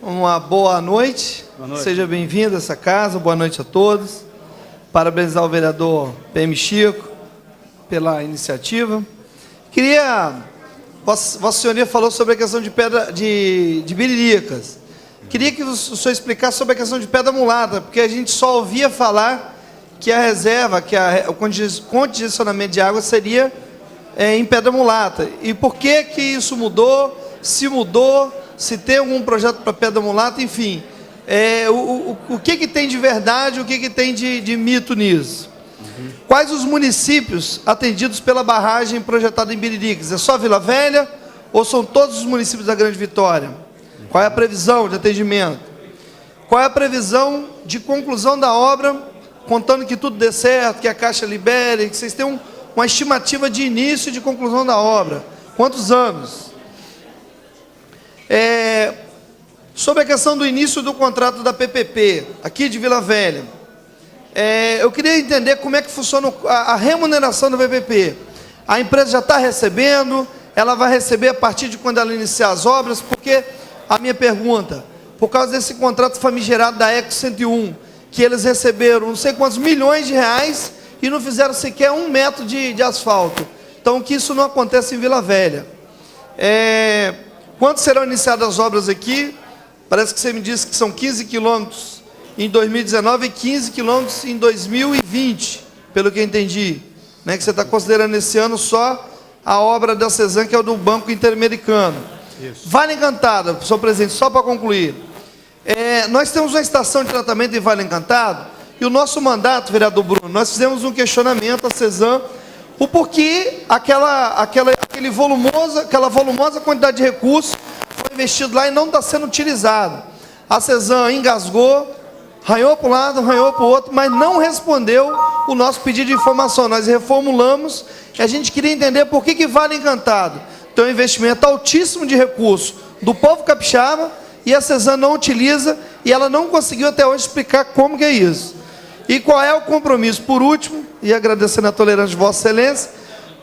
Uma boa noite. Seja bem-vindo a essa casa, boa noite a todos. Parabenizar o vereador PM Chico pela iniciativa. Vossa Senhoria falou sobre a questão de pedra de biriricas. Queria que o senhor explicasse sobre a questão de pedra mulata, porque a gente só ouvia falar que a reserva, o condicionamento de água seria em pedra mulata. E por que isso mudou? Se tem algum projeto para pedra mulata, enfim. O que tem de verdade, o que tem de mito nisso? Quais os municípios atendidos pela barragem projetada em Biriricas? É só Vila Velha ou são todos os municípios da Grande Vitória? Qual é a previsão de atendimento? Qual é a previsão de conclusão da obra, contando que tudo dê certo, que a Caixa libere, que vocês tenham uma estimativa de início e de conclusão da obra? Quantos anos? Sobre a questão do início do contrato da PPP, aqui de Vila Velha, eu queria entender como é que funciona a remuneração da PPP. A empresa já está recebendo, ela vai receber a partir de quando ela iniciar as obras, porque a minha pergunta, por causa desse contrato famigerado da Eco 101, que eles receberam não sei quantos milhões de reais e não fizeram sequer 1 metro de asfalto. Então, que isso não acontece em Vila Velha. Quando serão iniciadas as obras aqui? Parece que você me disse que são 15 quilômetros em 2019 e 15 quilômetros em 2020, pelo que eu entendi. Que você está considerando esse ano só a obra da Cesan, que é o do Banco Interamericano. Isso. Vale Encantado, senhor presidente, só para concluir. Nós temos uma estação de tratamento em Vale Encantado, e o nosso mandato, vereador Bruno, nós fizemos um questionamento à Cesan, o porquê aquela volumosa quantidade de recursos foi investido lá e não está sendo utilizado. A Cesan engasgou, arranhou para um lado, arranhou para o outro, mas não respondeu o nosso pedido de informação. Nós reformulamos e a gente queria entender por que Vale Encantado tem um investimento altíssimo de recursos do povo capixaba e a Cesan não utiliza e ela não conseguiu até hoje explicar como que é isso. E qual é o compromisso, por último, e agradecendo a tolerância de Vossa Excelência,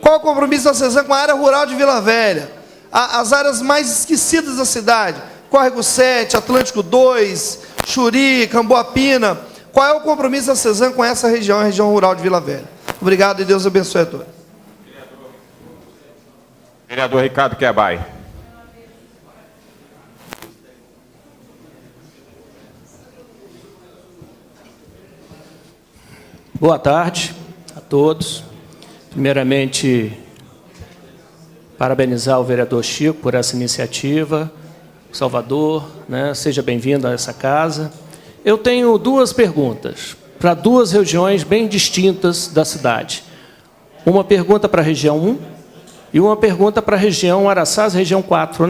qual é o compromisso da Cesan com a área rural de Vila Velha? As áreas mais esquecidas da cidade, Córrego 7, Atlântico 2, Xuri, Camboapina. Qual é o compromisso da Cesan com essa região, a região rural de Vila Velha? Obrigado e Deus abençoe a todos. Vereador Ricardo Quebai. Boa tarde a todos. Primeiramente, parabenizar o vereador Chico por essa iniciativa. Salvador, seja bem-vindo a essa casa. Eu tenho 2 perguntas para 2 regiões bem distintas da cidade. Uma pergunta para a região 1 e uma pergunta para a região Araçás, região 4,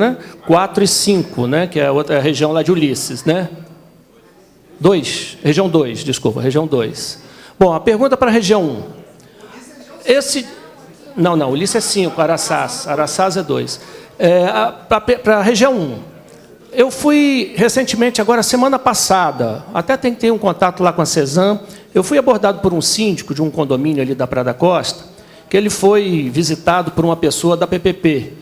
4 e 5, que é a outra região lá de Ulisses, região 2, desculpa, região 2. Bom, a pergunta para a região 1. Não, Ulisses é 5, Araçás é 2. Para a região 1. Eu fui recentemente, agora semana passada, até tentei um contato lá com a Cesan, eu fui abordado por um síndico de um condomínio ali da Praia da Costa, que ele foi visitado por uma pessoa da PPP,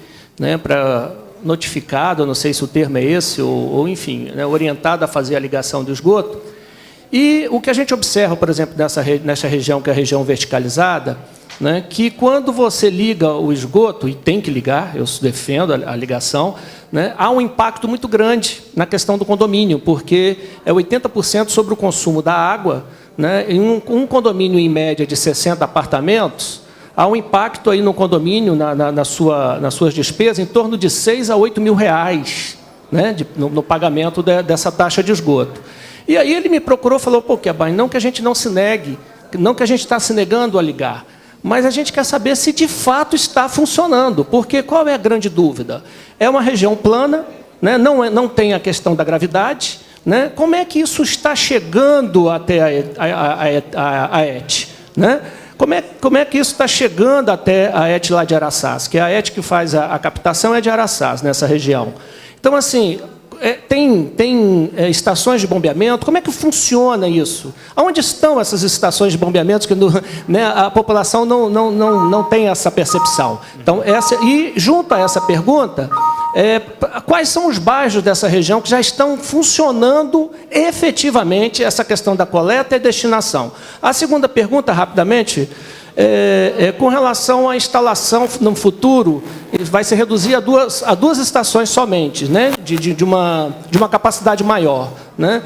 para notificado, eu não sei se o termo é esse, ou enfim, orientado a fazer a ligação do esgoto. E o que a gente observa, por exemplo, nessa região, que é a região verticalizada, que quando você liga o esgoto, e tem que ligar, eu defendo a ligação, há um impacto muito grande na questão do condomínio, porque é 80% sobre o consumo da água. Em um condomínio, em média, de 60 apartamentos, há um impacto aí no condomínio, nas suas despesas, em torno de 6 a 8 mil reais, no pagamento dessa taxa de esgoto. E aí ele me procurou e falou, Quebai, não que a gente não se negue, não que a gente está se negando a ligar, mas a gente quer saber se de fato está funcionando, porque qual é a grande dúvida? É uma região plana, não tem a questão da gravidade, como é que isso está chegando até a ET? Como é que isso está chegando até a ET lá de Araçás? Que é a ET que faz a captação é de Araçás, nessa região. Então, assim, tem estações de bombeamento? Como é que funciona isso? Onde estão essas estações de bombeamento que a população não tem essa percepção? Então, e junto a essa pergunta, Quais são os bairros dessa região que já estão funcionando efetivamente essa questão da coleta e destinação? A segunda pergunta, rapidamente, com relação à instalação no futuro, vai se reduzir a duas estações somente, né, de uma capacidade maior, né?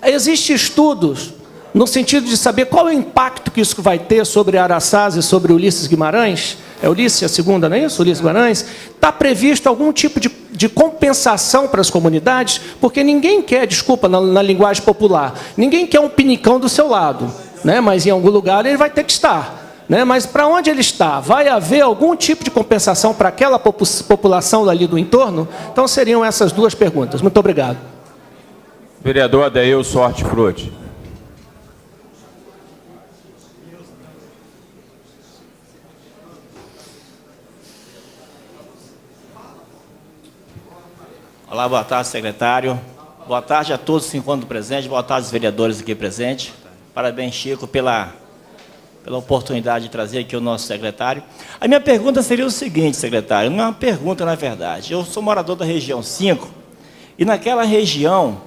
Existem estudos no sentido de saber qual é o impacto que isso vai ter sobre Araçás e sobre Ulisses Guimarães? É Ulisses a segunda, não é isso? Ulisses Guimarães? Está previsto algum tipo de compensação para as comunidades? Porque ninguém quer, desculpa, na linguagem popular, ninguém quer um pinicão do seu lado, né? Mas em algum lugar ele vai ter que estar, né? Mas para onde ele está? Vai haver algum tipo de compensação para aquela população ali do entorno? Então seriam essas duas perguntas. Muito obrigado. Vereador Adeilson Hortifruti. Olá, boa tarde, secretário. Boa tarde a todos que se encontram presentes. Boa tarde, os vereadores aqui presentes. Parabéns, Chico, pela oportunidade de trazer aqui o nosso secretário. A minha pergunta seria o seguinte, secretário, não é uma pergunta, na verdade. Eu sou morador da região 5, e naquela região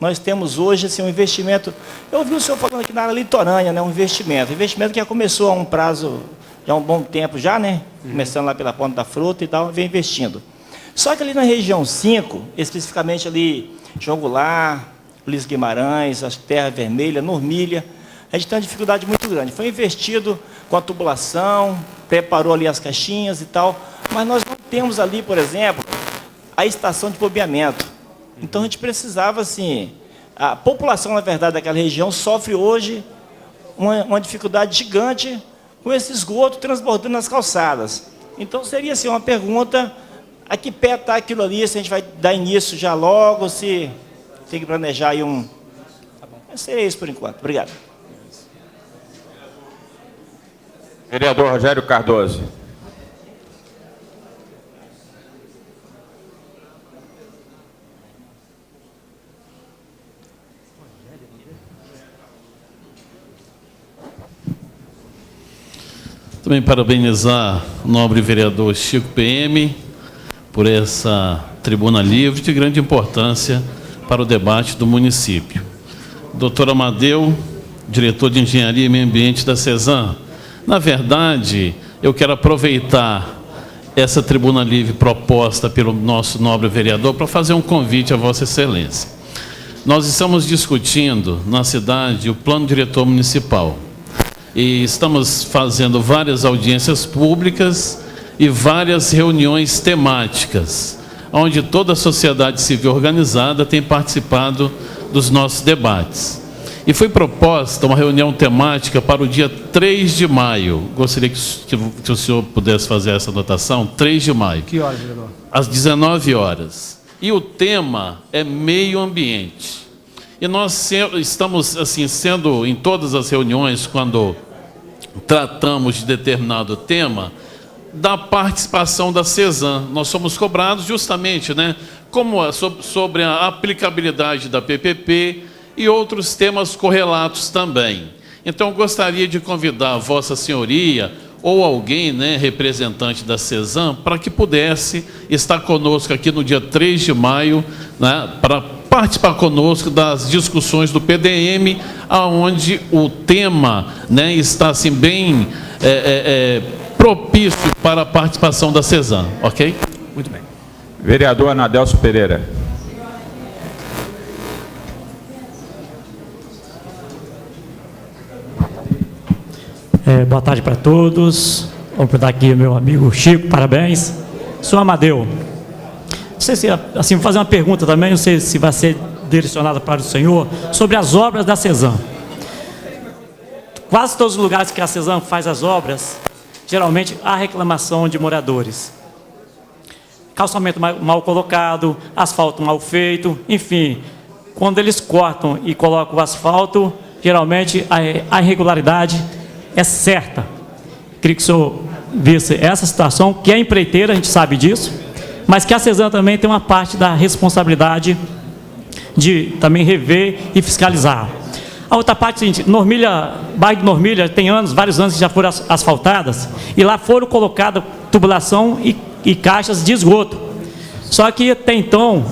nós temos hoje assim, um investimento. Eu ouvi o senhor falando aqui na área litorânea, né, um investimento que já começou há um prazo, já há um bom tempo já, né? Começando lá pela Ponta da Fruta e tal, vem investindo. Só que ali na região 5, especificamente ali, João Goulart, Ulisses Guimarães, as Terra Vermelha, Normília, a gente tem uma dificuldade muito grande. Foi investido com a tubulação, preparou ali as caixinhas e tal, mas nós não temos ali, por exemplo, a estação de bombeamento. Então a gente precisava, assim, a população, na verdade, daquela região sofre hoje uma dificuldade gigante com esse esgoto transbordando nas calçadas. Então seria, assim, uma pergunta... A que pé está aquilo ali, se a gente vai dar início já logo, se tem que planejar aí um... Tá bom. Seria isso por enquanto. Obrigado. Vereador Rogério Cardoso. Também parabenizar o nobre vereador Chico PM, por essa tribuna livre de grande importância para o debate do município. Doutor Amadeu, diretor de Engenharia e Meio Ambiente da CESAM, na verdade, eu quero aproveitar essa tribuna livre proposta pelo nosso nobre vereador para fazer um convite a Vossa Excelência. Nós estamos discutindo na cidade o plano diretor municipal e estamos fazendo várias audiências públicas e várias reuniões temáticas, onde toda a sociedade civil organizada tem participado dos nossos debates. E foi proposta uma reunião temática para o dia 3 de maio. Gostaria que o senhor pudesse fazer essa anotação. 3 de maio. Que horas, vereador? Às 19 horas. E o tema é meio ambiente. E nós estamos, assim, sendo em todas as reuniões, quando tratamos de determinado tema, da participação da CESAM. Nós somos cobrados justamente, né, sobre a aplicabilidade da PPP e outros temas correlatos também. Então, gostaria de convidar Vossa Senhoria ou alguém, né, representante da CESAM, para que pudesse estar conosco aqui no dia 3 de maio, né, para participar conosco das discussões do PDM, aonde o tema, né, está assim, bem... propício para a participação da CESAM, ok? Muito bem. Vereador Anadelso Pereira. Boa tarde para todos. Vou perguntar aqui ao meu amigo Chico, parabéns. Senhor Amadeu, não sei se, assim, vou fazer uma pergunta também, não sei se vai ser direcionada para o senhor, sobre as obras da CESAM. Quase todos os lugares que a CESAM faz as obras, geralmente há reclamação de moradores. Calçamento mal colocado, asfalto mal feito, enfim. Quando eles cortam e colocam o asfalto, geralmente a irregularidade é certa. Queria que o senhor visse essa situação, que é empreiteira, a gente sabe disso, mas que a CESAM também tem uma parte da responsabilidade de também rever e fiscalizar. A outra parte é a seguinte: Normília, bairro de Normília, tem anos, vários anos que já foram asfaltadas, e lá foram colocadas tubulação e caixas de esgoto. Só que até então,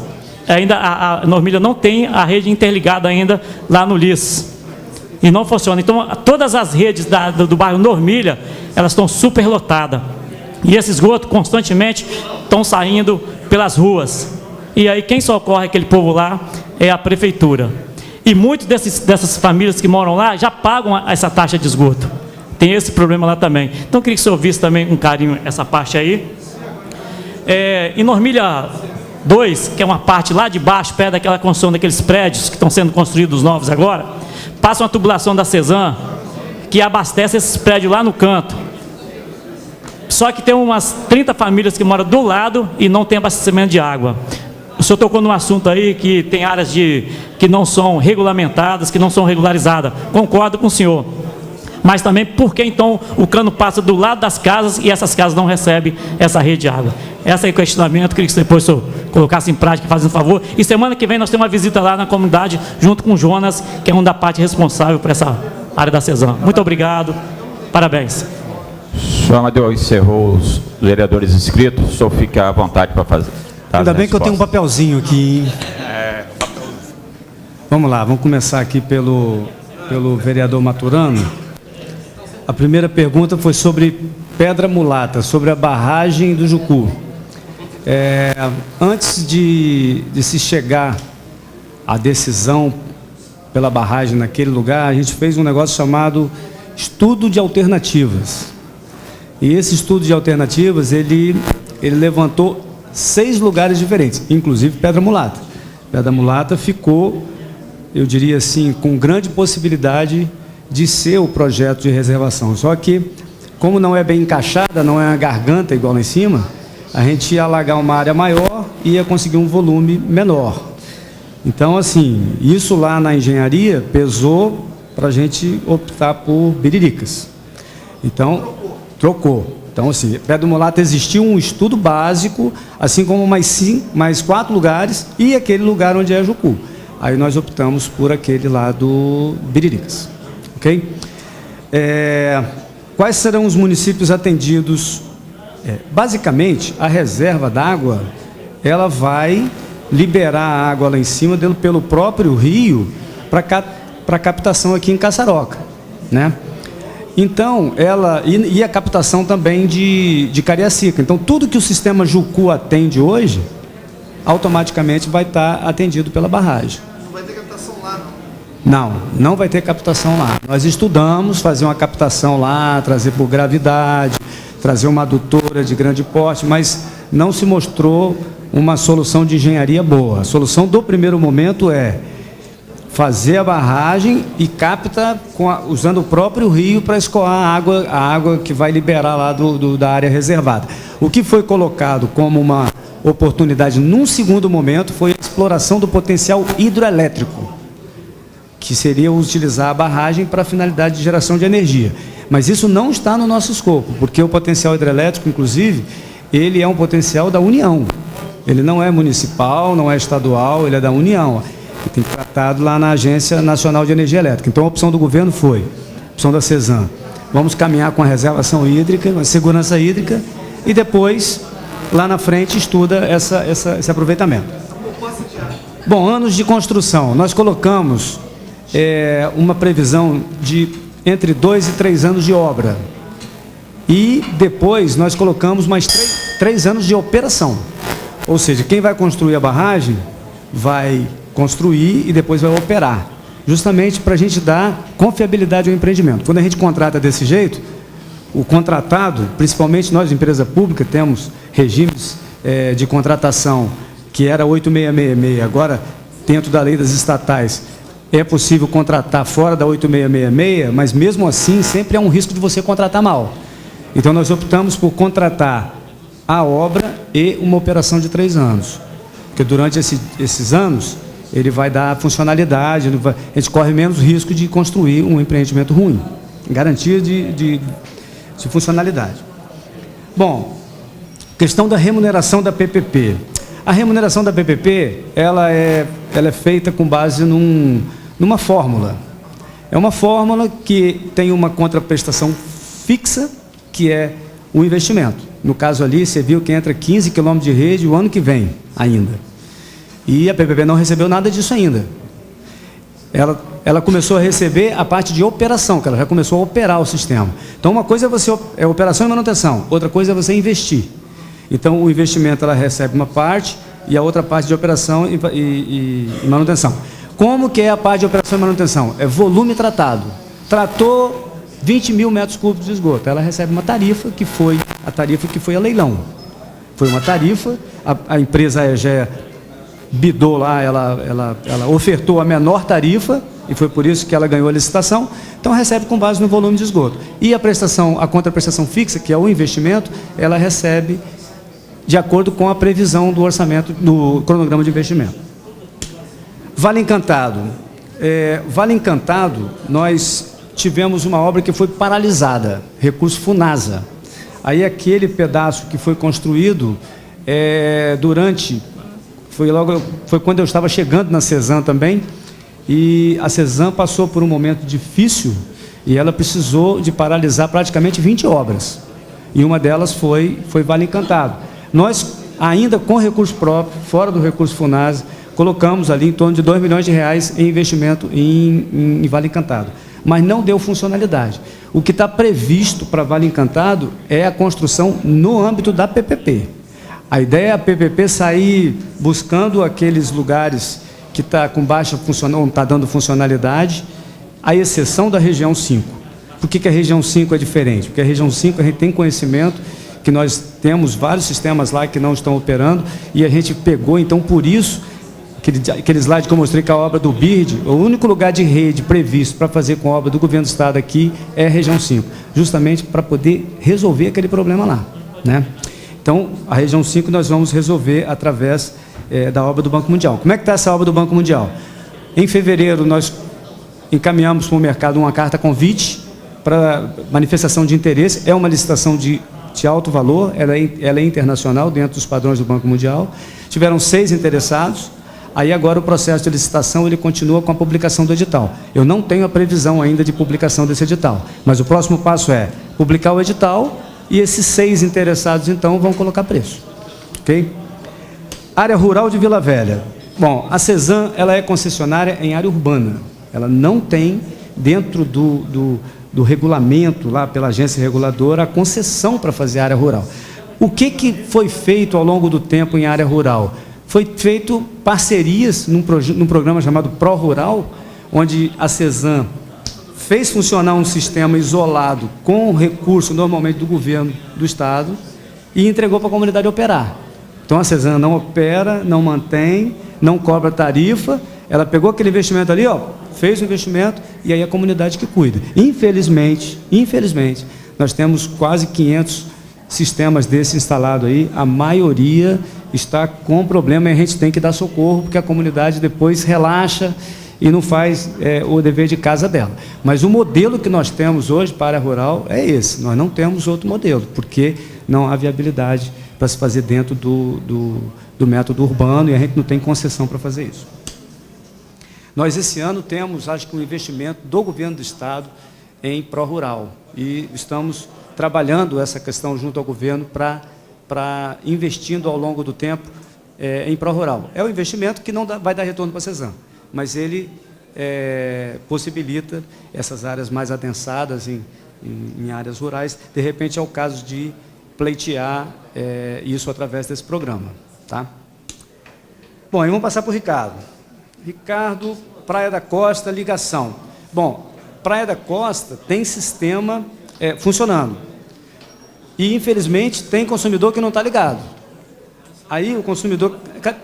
ainda a Normília não tem a rede interligada ainda lá no LIS. E não funciona. Então, todas as redes do bairro Normília, elas estão superlotadas. E esse esgoto constantemente estão saindo pelas ruas. E aí quem socorre aquele povo lá é a prefeitura. E muitas dessas famílias que moram lá já pagam essa taxa de esgoto. Tem esse problema lá também. Então, eu queria que o senhor visse também com carinho essa parte aí. Em Normília 2, que é uma parte lá de baixo, perto daquela construção daqueles prédios que estão sendo construídos novos agora, passa uma tubulação da Cesan que abastece esses prédios lá no canto. Só que tem umas 30 famílias que moram do lado e não tem abastecimento de água. O senhor tocou num assunto aí que tem áreas que não são regulamentadas, que não são regularizadas. Concordo com o senhor. Mas também por que então o cano passa do lado das casas e essas casas não recebem essa rede de água? Esse é o questionamento, queria que depois o senhor colocasse em prática, fazendo favor. E semana que vem nós temos uma visita lá na comunidade, junto com o Jonas, que é um da parte responsável por essa área da Cesan. Muito obrigado, parabéns. O senhor Amadeu encerrou os vereadores inscritos, o senhor fica à vontade para fazer. Ainda bem que eu tenho um papelzinho aqui, hein? Vamos lá, vamos começar aqui pelo vereador Maturano. A primeira pergunta foi sobre Pedra Mulata, sobre a barragem do Jucu. Antes de se chegar à decisão pela barragem naquele lugar, a gente fez um negócio chamado estudo de alternativas. E esse estudo de alternativas, ele levantou 6 lugares diferentes, inclusive Pedra Mulata. Pedra Mulata ficou, eu diria assim, com grande possibilidade de ser o projeto de reservação. Só que, como não é bem encaixada, não é uma garganta igual lá em cima, a gente ia alagar uma área maior e ia conseguir um volume menor. Então, assim, isso lá na engenharia pesou para a gente optar por Biriricas. Então, trocou. Então, assim, Pedra Mulata existiu um estudo básico, assim como mais 4 lugares e aquele lugar onde é Jucu. Aí nós optamos por aquele lá do Biriricas. Ok? Quais serão os municípios atendidos? Basicamente, a reserva d'água, ela vai liberar a água lá em cima pelo próprio rio para captação aqui em Caçaroca, né? Então, e a captação também de Cariacica. Então, tudo que o sistema Jucu atende hoje, automaticamente vai estar atendido pela barragem. Não vai ter captação lá, não? Não vai ter captação lá. Nós estudamos fazer uma captação lá, trazer por gravidade, trazer uma adutora de grande porte, mas não se mostrou uma solução de engenharia boa. A solução do primeiro momento é fazer a barragem e capta usando o próprio rio para escoar a água que vai liberar lá da área reservada. O que foi colocado como uma oportunidade num segundo momento foi a exploração do potencial hidroelétrico, que seria utilizar a barragem para a finalidade de geração de energia. Mas isso não está no nosso escopo, porque o potencial hidrelétrico, inclusive, ele é um potencial da União. Ele não é municipal, não é estadual, ele é da União. Ele tem tratado lá na Agência Nacional de Energia Elétrica. Então, a opção do governo foi, a opção da Cesan, vamos caminhar com a reservação hídrica, a segurança hídrica, e depois, lá na frente, estuda esse aproveitamento. Bom, anos de construção. Nós colocamos uma previsão de entre 2 e 3 anos de obra. E depois nós colocamos mais 3 anos de operação. Ou seja, quem vai construir a barragem vai construir e depois vai operar. Justamente para a gente dar confiabilidade ao empreendimento. Quando a gente contrata desse jeito, o contratado, principalmente nós, empresa pública, temos regimes de contratação que era 8666, agora, dentro da lei das estatais, é possível contratar fora da 8666, mas mesmo assim sempre há um risco de você contratar mal. Então nós optamos por contratar a obra e uma operação de 3 anos. Porque durante esses anos ele vai dar funcionalidade, a gente corre menos risco de construir um empreendimento ruim. Garantia de funcionalidade. Bom, questão da remuneração da PPP. A remuneração da PPP, ela é feita com base numa fórmula. É uma fórmula que tem uma contraprestação fixa, que é o investimento. No caso ali, você viu que entra 15 quilômetros de rede o ano que vem ainda. E a PPP não recebeu nada disso ainda. Ela começou a receber a parte de operação, que ela já começou a operar o sistema. Então, uma coisa é operação e manutenção, outra coisa é você investir. Então, o investimento ela recebe uma parte e a outra parte de operação e manutenção. Como que é a parte de operação e manutenção? É volume tratado. Tratou 20 mil metros cúbicos de esgoto. Ela recebe uma tarifa, que foi a tarifa que foi a leilão. Foi uma tarifa, a empresa EGEA bidou lá, ela ofertou a menor tarifa, e foi por isso que ela ganhou a licitação, então recebe com base no volume de esgoto. E a contraprestação fixa, que é o investimento, ela recebe de acordo com a previsão do orçamento, do cronograma de investimento. Vale Encantado. Vale Encantado, nós tivemos uma obra que foi paralisada, recurso Funasa. Aí aquele pedaço que foi construído foi quando eu estava chegando na CESAM também, e a CESAM passou por um momento difícil e ela precisou de paralisar praticamente 20 obras. E uma delas foi Vale Encantado. Nós, ainda com recurso próprio, fora do recurso Funasa, colocamos ali em torno de R$2 milhões em investimento em Vale Encantado. Mas não deu funcionalidade. O que está previsto para Vale Encantado é a construção no âmbito da PPP. A ideia é a PPP sair buscando aqueles lugares que está com baixa funcionalidade, não está dando funcionalidade, à exceção da região 5. Por que a região 5 é diferente? Porque a região 5 a gente tem conhecimento que nós temos vários sistemas lá que não estão operando, e a gente pegou, então, por isso, aquele slide que eu mostrei com a obra do BIRD, o único lugar de rede previsto para fazer com a obra do governo do estado aqui é a região 5, justamente para poder resolver aquele problema lá, né? Então, a região 5 nós vamos resolver através da obra do Banco Mundial. Como é que está essa obra do Banco Mundial? Em fevereiro, nós encaminhamos para o mercado uma carta convite para manifestação de interesse. É uma licitação de alto valor, ela é internacional, dentro dos padrões do Banco Mundial. Tiveram 6 interessados. Aí agora o processo de licitação ele continua com a publicação do edital. Eu não tenho a previsão ainda de publicação desse edital, mas o próximo passo é publicar o edital e esses 6 interessados, então, vão colocar preço. Ok? Área rural de Vila Velha. Bom, a CESAM ela é concessionária em área urbana. Ela não tem, dentro do regulamento, lá pela agência reguladora, a concessão para fazer área rural. O que foi feito ao longo do tempo em área rural? Foi feito parcerias num programa chamado Pro Rural, onde a CESAM fez funcionar um sistema isolado com recurso, normalmente, do governo do estado, e entregou para a comunidade operar. Então, a CESAM não opera, não mantém, não cobra tarifa, ela pegou aquele investimento ali, fez o investimento, e aí a comunidade que cuida. Infelizmente, nós temos quase 500 sistemas desses instalados aí, a maioria está com problema e a gente tem que dar socorro, porque a comunidade depois relaxa e não faz o dever de casa dela. Mas o modelo que nós temos hoje para a área rural é esse, nós não temos outro modelo, porque não há viabilidade para se fazer dentro do método urbano e a gente não tem concessão para fazer isso. Nós, esse ano, temos, acho que, um investimento do governo do estado em pró-rural e estamos trabalhando essa questão junto ao governo para investindo ao longo do tempo em pró-rural. É um investimento que não vai dar retorno para a CESAM, mas ele possibilita essas áreas mais adensadas em áreas rurais. De repente, é o caso de pleitear isso através desse programa. Tá? Bom, aí vamos passar para o Ricardo. Ricardo, Praia da Costa, ligação. Bom, Praia da Costa tem sistema funcionando. E, infelizmente, tem consumidor que não está ligado. Aí o consumidor...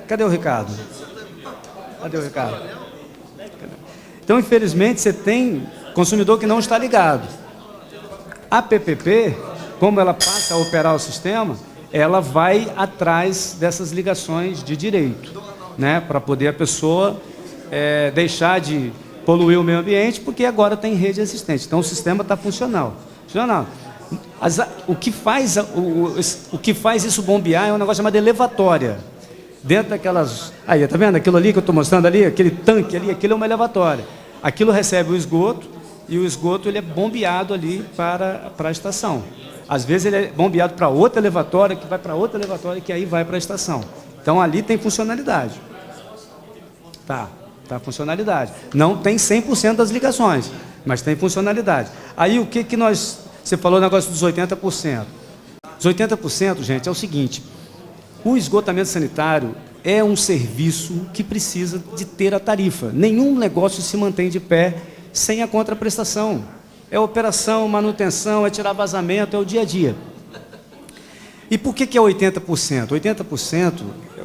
Cadê o Ricardo? Cadê o Ricardo? Então, infelizmente, você tem consumidor que não está ligado. A PPP, como ela passa a operar o sistema, ela vai atrás dessas ligações de direito, né, para poder a pessoa deixar de poluir o meio ambiente, porque agora tem rede existente. Então, o sistema está funcional. O que faz isso bombear é um negócio chamado elevatória. Dentro daquelas... Aí, tá vendo? Aquilo ali que eu estou mostrando ali, aquele tanque ali, aquilo é uma elevatória. Aquilo recebe o esgoto, e o esgoto ele é bombeado ali para a estação. Às vezes ele é bombeado para outra elevatória, que vai para outra elevatória, que aí vai para a estação. Então ali tem funcionalidade. Tá funcionalidade. Não tem 100% das ligações, mas tem funcionalidade. Aí o que nós... Você falou o negócio dos 80%. Os 80%, gente, é o seguinte: o esgotamento sanitário é um serviço que precisa de ter a tarifa. Nenhum negócio se mantém de pé sem a contraprestação. É operação, manutenção, é tirar vazamento, é o dia a dia. E por que é 80%? 80%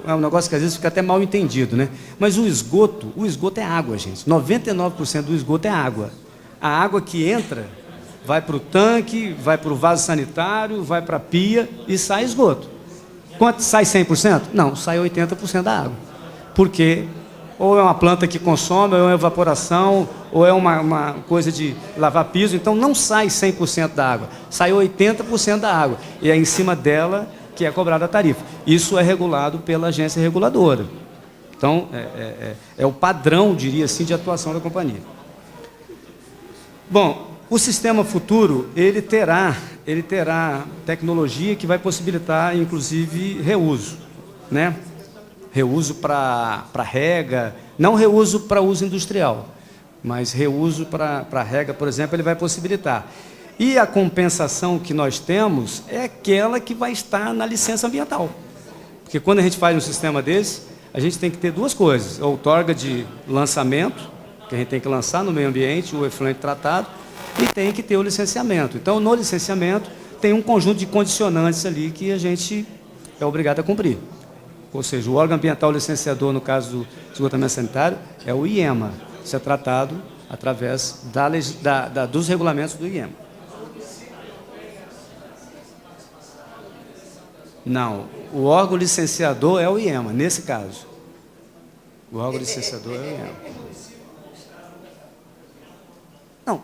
é um negócio que às vezes fica até mal entendido, né? Mas o esgoto é água, gente. 99% do esgoto é água. A água que entra vai para o tanque, vai para o vaso sanitário, vai para a pia e sai esgoto. Quanto sai 100%? Não, sai 80% da água. Porque ou é uma planta que consome, ou é uma evaporação, ou é uma coisa de lavar piso. Então não sai 100% da água, sai 80% da água. E é em cima dela que é cobrada a tarifa. Isso é regulado pela agência reguladora. Então é o padrão, diria assim, de atuação da companhia. Bom, o sistema futuro, ele terá tecnologia que vai possibilitar, inclusive, reuso, né? Reuso para rega, não reuso para uso industrial, mas reuso para rega, por exemplo, ele vai possibilitar. E a compensação que nós temos é aquela que vai estar na licença ambiental. Porque quando a gente faz um sistema desse, a gente tem que ter duas coisas: a outorga de lançamento, que a gente tem que lançar no meio ambiente, o efluente tratado, e tem que ter o licenciamento. Então, no licenciamento, tem um conjunto de condicionantes ali que a gente é obrigado a cumprir. Ou seja, o órgão ambiental licenciador, no caso do esgotamento sanitário, é o IEMA. Isso é tratado através dos regulamentos do IEMA. Não, o órgão licenciador é o IEMA, nesse caso. O órgão licenciador é o IEMA. Não.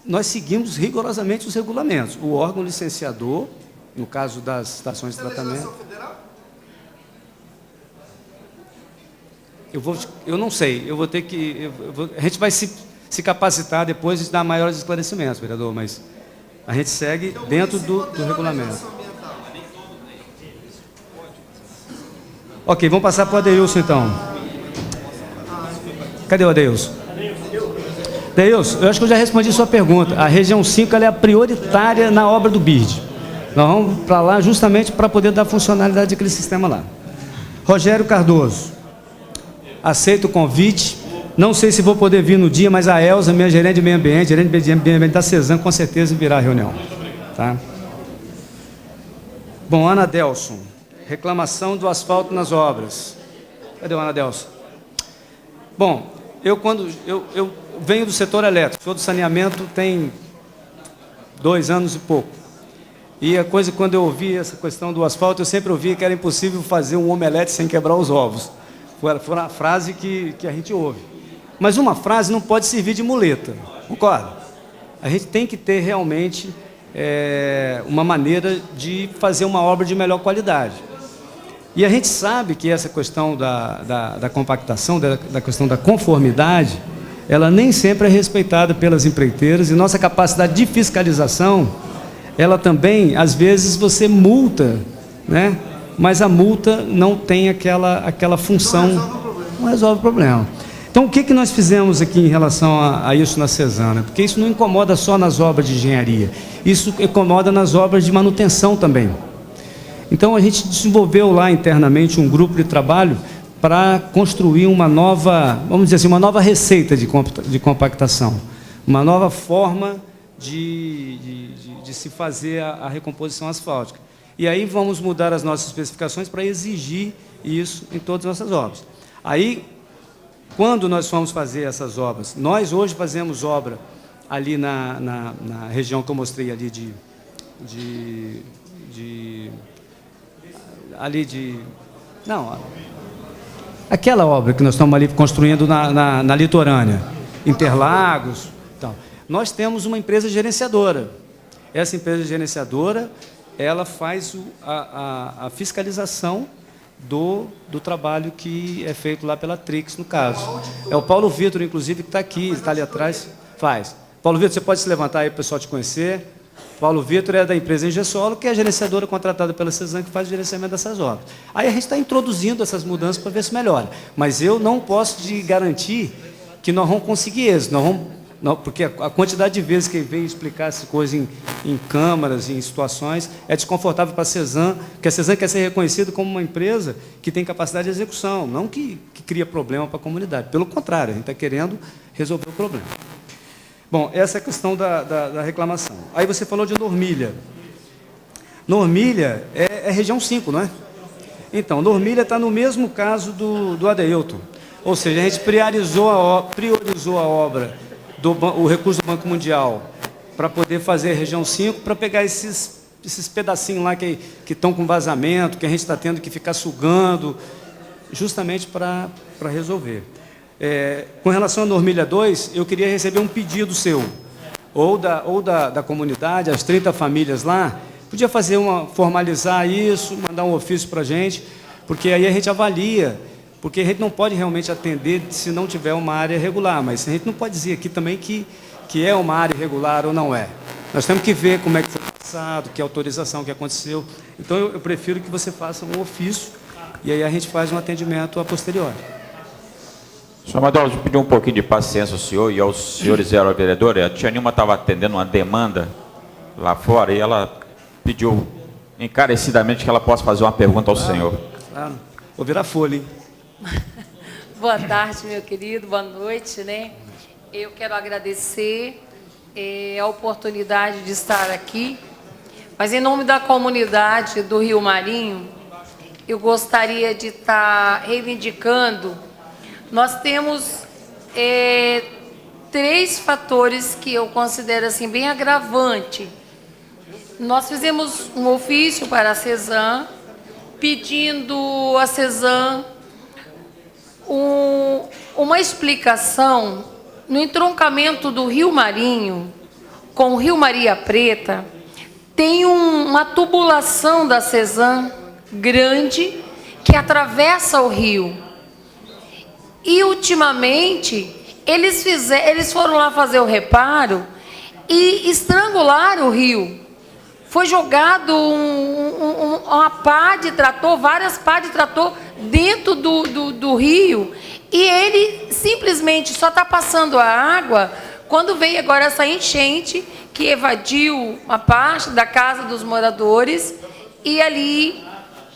Nós seguimos rigorosamente os regulamentos. O órgão licenciador, no caso das estações de tratamento... Eu não sei, eu vou ter que... a gente vai se capacitar depois de dar maiores esclarecimentos, vereador, mas a gente segue dentro do regulamento. Ok, vamos passar para o Adeilson, então. Cadê o Adeilson? Adeilson, eu acho que eu já respondi a sua pergunta. A região 5 ela é a prioritária na obra do BIRD. Nós vamos para lá justamente para poder dar funcionalidade daquele sistema lá. Rogério Cardoso. Aceito o convite. Não sei se vou poder vir no dia, mas a Elza, minha gerente de meio ambiente, da CESAM, com certeza virá a reunião. Tá? Bom, Ana Delson. Reclamação do asfalto nas obras. Cadê o Ana Delson? Bom, eu venho do setor elétrico, sou do saneamento tem 2 anos e pouco. E a coisa, quando eu ouvi essa questão do asfalto, eu sempre ouvi que era impossível fazer um omelete sem quebrar os ovos. Foi uma frase que a gente ouve. Mas uma frase não pode servir de muleta, concorda? A gente tem que ter realmente uma maneira de fazer uma obra de melhor qualidade. E a gente sabe que essa questão da compactação, da questão da conformidade, ela nem sempre é respeitada pelas empreiteiras, e nossa capacidade de fiscalização, ela também, às vezes, você multa, né? Mas a multa não tem aquela função, não resolve o problema. Então, o que nós fizemos aqui em relação a isso na CESAM? Porque isso não incomoda só nas obras de engenharia, isso incomoda nas obras de manutenção também. Então, a gente desenvolveu lá internamente um grupo de trabalho para construir uma nova, vamos dizer assim, uma nova receita de compactação, uma nova forma de se fazer a recomposição asfáltica. E aí vamos mudar as nossas especificações para exigir isso em todas as nossas obras. Aí, quando nós fomos fazer essas obras, nós hoje fazemos obra ali na região que eu mostrei ali aquela obra que nós estamos ali construindo na litorânea, Interlagos, então, nós temos uma empresa gerenciadora. Essa empresa gerenciadora, ela faz a fiscalização do trabalho que é feito lá pela Trix, no caso. É o Paulo Vitor, inclusive, que está aqui, está ali atrás, faz. Paulo Vitor, você pode se levantar aí para o pessoal te conhecer. Paulo Vitor é da empresa Ingesolo, que é a gerenciadora contratada pela CESAM, que faz o gerenciamento dessas obras. Aí a gente está introduzindo essas mudanças para ver se melhora. Mas eu não posso te garantir que nós vamos conseguir êxito. Porque a quantidade de vezes que veio explicar essa coisa em câmaras, em situações, é desconfortável para a CESAM, porque a CESAM quer ser reconhecida como uma empresa que tem capacidade de execução, não que cria problema para a comunidade. Pelo contrário, a gente está querendo resolver o problema. Bom, essa é a questão da reclamação. Aí você falou de Normília. Normília é região 5, não é? Então, Normília está no mesmo caso do Adeilton. Ou seja, a gente priorizou a obra, o recurso do Banco Mundial, para poder fazer a região 5, para pegar esses pedacinhos lá que estão com vazamento, que a gente está tendo que ficar sugando, justamente para resolver. Com relação à Normília 2, eu queria receber um pedido seu, ou da comunidade, as 30 famílias lá, podia formalizar isso, mandar um ofício para a gente, porque aí a gente avalia, porque a gente não pode realmente atender se não tiver uma área regular, mas a gente não pode dizer aqui também que é uma área irregular ou não é. Nós temos que ver como é que foi passado, que autorização que aconteceu. Então, eu prefiro que você faça um ofício, e aí a gente faz um atendimento a posteriori. Senhor Amadeu, eu pedi um pouquinho de paciência ao senhor e aos senhores vereadores. A tia Nilma estava atendendo uma demanda lá fora e ela pediu encarecidamente que ela possa fazer uma pergunta ao senhor. Claro. Vou virar folha, hein? Boa tarde, meu querido, boa noite, né? Eu quero agradecer a oportunidade de estar aqui, mas em nome da comunidade do Rio Marinho, eu gostaria de estar reivindicando. Nós temos 3 fatores que eu considero assim bem agravante. Nós fizemos um ofício para a CESAM, pedindo à CESAM uma explicação no entroncamento do Rio Marinho com o Rio Maria Preta. Tem uma tubulação da CESAM grande que atravessa o rio. E, ultimamente, eles foram lá fazer o reparo e estrangularam o rio. Foi jogado uma pá de trator, várias pás de trator dentro do rio, e ele simplesmente só está passando a água quando veio agora essa enchente que evadiu uma parte da casa dos moradores e ali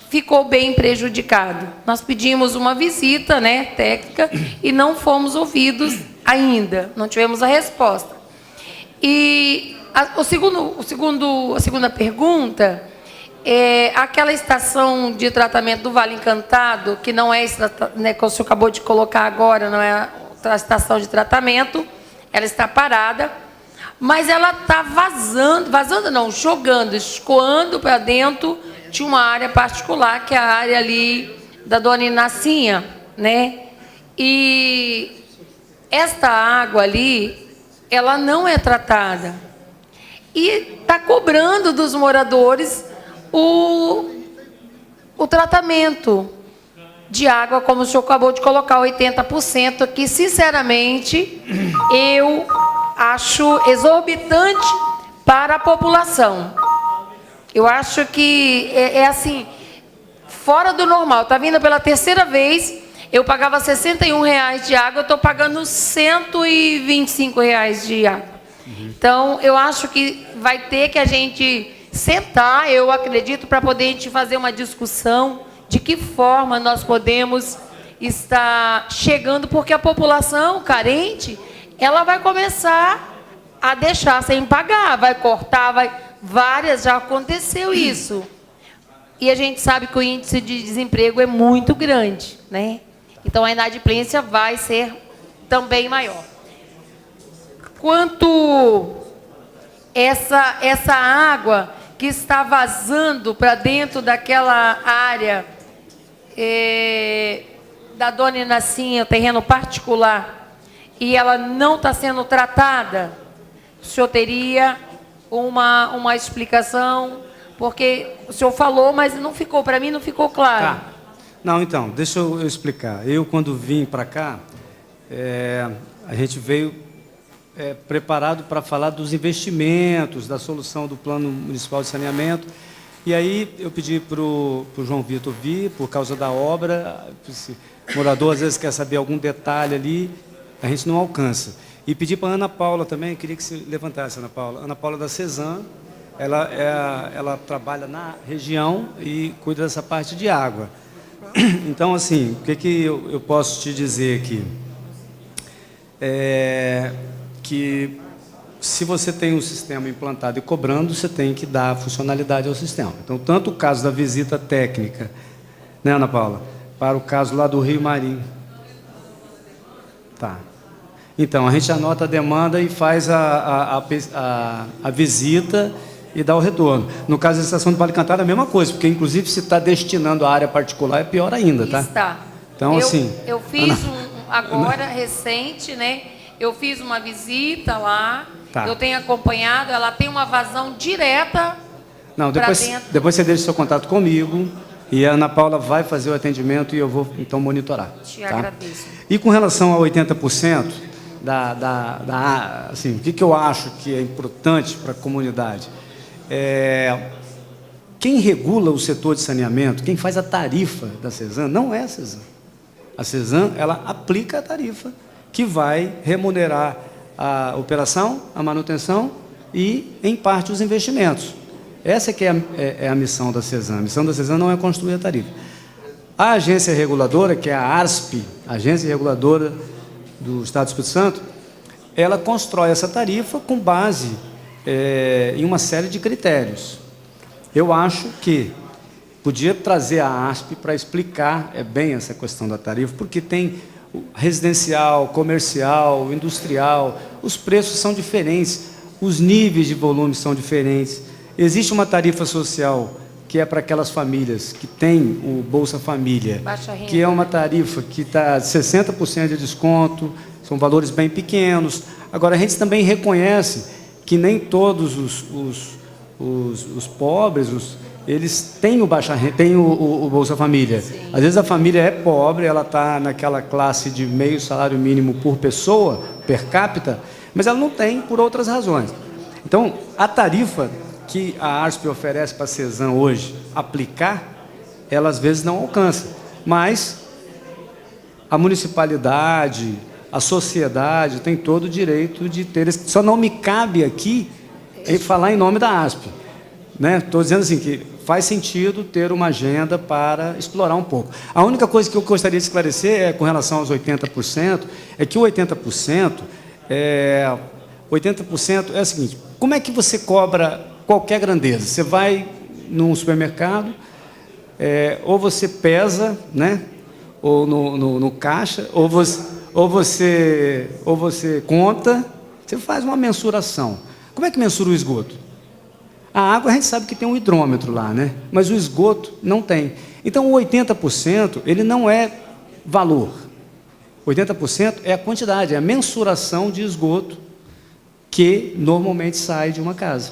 ficou bem prejudicado. Nós pedimos uma visita, né, técnica, e não fomos ouvidos ainda, não tivemos a resposta. E a segunda pergunta é aquela estação de tratamento do Vale Encantado, que não é, né, que o senhor acabou de colocar agora, não é a estação de tratamento, ela está parada, mas ela está jogando, escoando para dentro de uma área particular, que é a área ali da Dona Inacinha, né? E esta água ali, ela não é tratada. E está cobrando dos moradores o tratamento de água, como o senhor acabou de colocar, 80%, que, sinceramente, eu acho exorbitante para a população. Eu acho que é assim, fora do normal. Está vindo pela 3ª vez, eu pagava R$ 61 de água, eu estou pagando R$ 125 de água. Então, eu acho que vai ter que a gente sentar, eu acredito, para poder a gente fazer uma discussão de que forma nós podemos estar chegando, porque a população carente, ela vai começar a deixar sem pagar, vai cortar, várias, já aconteceu isso. E a gente sabe que o índice de desemprego é muito grande, né? Então, a inadimplência vai ser também maior. Quanto essa água que está vazando para dentro daquela área da Dona Inacinha, terreno particular, e ela não está sendo tratada, o senhor teria uma explicação? Porque o senhor falou, mas não ficou, para mim não ficou claro. Tá. Não, então, deixa eu explicar. Eu, quando vim para cá, a gente veio preparado para falar dos investimentos, da solução do Plano Municipal de Saneamento. E aí eu pedi para o João Vitor vir, por causa da obra. O morador às vezes quer saber algum detalhe ali, a gente não alcança. E pedi para a Ana Paula também, queria que se levantasse, Ana Paula. Ana Paula da Cesan, ela trabalha na região e cuida dessa parte de água. Então, assim, o que eu posso te dizer aqui? Que se você tem um sistema implantado e cobrando, você tem que dar funcionalidade ao sistema. Então, tanto o caso da visita técnica, né, Ana Paula, para o caso lá do Rio Marinho. Tá. Então, a gente anota a demanda e faz a visita e dá o retorno. No caso da estação de Vale Encantado, é a mesma coisa, porque, inclusive, se está destinando a área particular, é pior ainda, tá? Está. Então, assim... Eu fiz agora, recente, né? Eu fiz uma visita lá, Tá. Eu tenho acompanhado, ela tem uma vazão direta. Não, depois você deixa o seu contato comigo e a Ana Paula vai fazer o atendimento e eu vou, então, monitorar. Te agradeço. E com relação a 80%, assim, o que eu acho que é importante para a comunidade? Quem regula o setor de saneamento, quem faz a tarifa da Cesan, não é a Cesan. A Cesan, ela aplica a tarifa que vai remunerar a operação, a manutenção e, em parte, os investimentos. Essa que é a missão da Cesan. A missão da Cesan não é construir a tarifa. A agência reguladora, que é a ARSP, a Agência Reguladora do Estado do Espírito Santo, ela constrói essa tarifa com base em uma série de critérios. Eu acho que podia trazer a ARSP para explicar bem essa questão da tarifa, porque tem residencial, comercial, industrial, os preços são diferentes, os níveis de volume são diferentes. Existe uma tarifa social que é para aquelas famílias que têm o Bolsa Família, que é uma tarifa que está 60% de desconto, são valores bem pequenos. Agora, a gente também reconhece que nem todos os pobres, eles têm o Bolsa Família. Sim. Às vezes a família é pobre, ela está naquela classe de meio salário mínimo por pessoa, per capita, mas ela não tem por outras razões. Então, a tarifa que a ARSP oferece para a Cesan hoje aplicar, ela às vezes não alcança. Mas a municipalidade, a sociedade tem todo o direito de ter... Só não me cabe aqui falar em nome da ARSP. Estou dizendo assim, que faz sentido ter uma agenda para explorar um pouco. A única coisa que eu gostaria de esclarecer com relação aos 80%, é que o 80% é o seguinte: como é que você cobra qualquer grandeza? Você vai num supermercado, ou você pesa, né? Ou no caixa, ou você conta, você faz uma mensuração. Como é que mensura o esgoto? A água a gente sabe que tem um hidrômetro lá, né? Mas o esgoto não tem. Então, o 80% ele não é valor. 80% é a quantidade, é a mensuração de esgoto que normalmente sai de uma casa.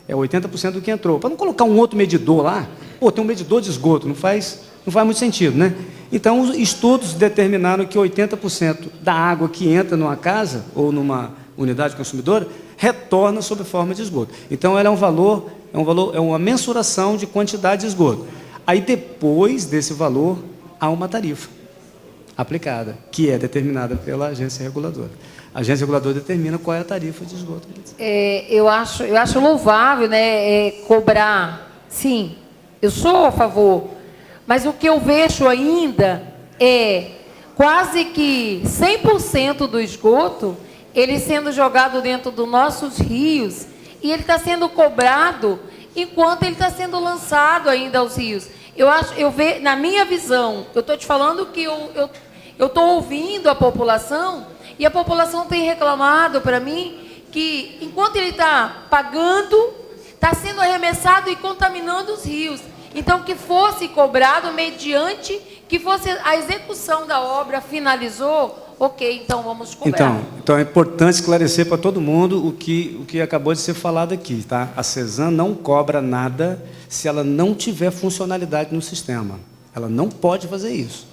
É 80% do que entrou. Para não colocar um outro medidor lá, tem um medidor de esgoto, não faz muito sentido, né? Então, os estudos determinaram que 80% da água que entra numa casa ou numa unidade consumidora retorna sob forma de esgoto. Então, ela é uma mensuração de quantidade de esgoto. Aí, depois desse valor, há uma tarifa aplicada, que é determinada pela agência reguladora. A agência reguladora determina qual é a tarifa de esgoto. Eu acho louvável, né, cobrar. Sim, eu sou a favor. Mas o que eu vejo ainda é quase que 100% do esgoto ele sendo jogado dentro dos nossos rios, e ele está sendo cobrado enquanto ele está sendo lançado ainda aos rios. Eu vejo, na minha visão, eu estou te falando que eu estou ouvindo a população, e a população tem reclamado para mim que, enquanto ele está pagando, está sendo arremessado e contaminando os rios. Então, que fosse cobrado mediante que fosse a execução da obra, finalizou. Ok, então vamos cobrar. Então é importante esclarecer para todo mundo o que acabou de ser falado aqui, tá? A Cesan não cobra nada se ela não tiver funcionalidade no sistema. Ela não pode fazer isso.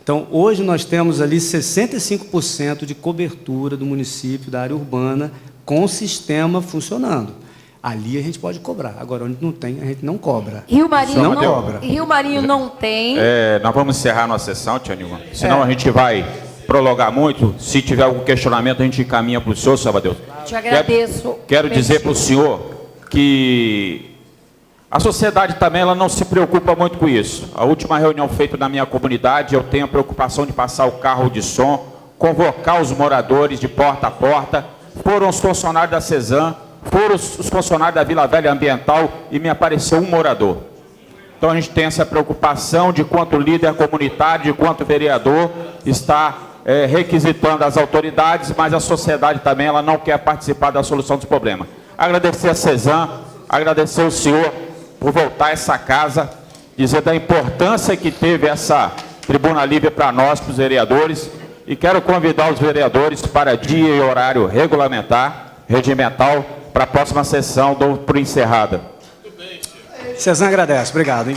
Então, hoje nós temos ali 65% de cobertura do município, da área urbana, com o sistema funcionando. Ali a gente pode cobrar. Agora, onde não tem, a gente não cobra. Rio Marinho Não não, cobra. Rio Marinho não tem. Nós vamos encerrar nossa sessão, tia Nilma. Senão a gente vai prolongar muito. Se tiver algum questionamento, a gente encaminha para o senhor, Salvador. Te agradeço. Quero dizer para o senhor que a sociedade também ela não se preocupa muito com isso. A última reunião feita na minha comunidade, eu tenho a preocupação de passar o carro de som, convocar os moradores de porta a porta, foram os funcionários da CESAM, foram os funcionários da Vila Velha Ambiental e me apareceu um morador. Então a gente tem essa preocupação de quanto líder comunitário, de quanto vereador está requisitando as autoridades, mas a sociedade também ela não quer participar da solução dos problemas. Agradecer a CESAM, agradecer o senhor por voltar a essa casa, dizer da importância que teve essa tribuna livre para nós, para os vereadores, e quero convidar os vereadores para dia e horário regimental, para a próxima sessão, dou por encerrada. CESAM agradece. Obrigado, hein?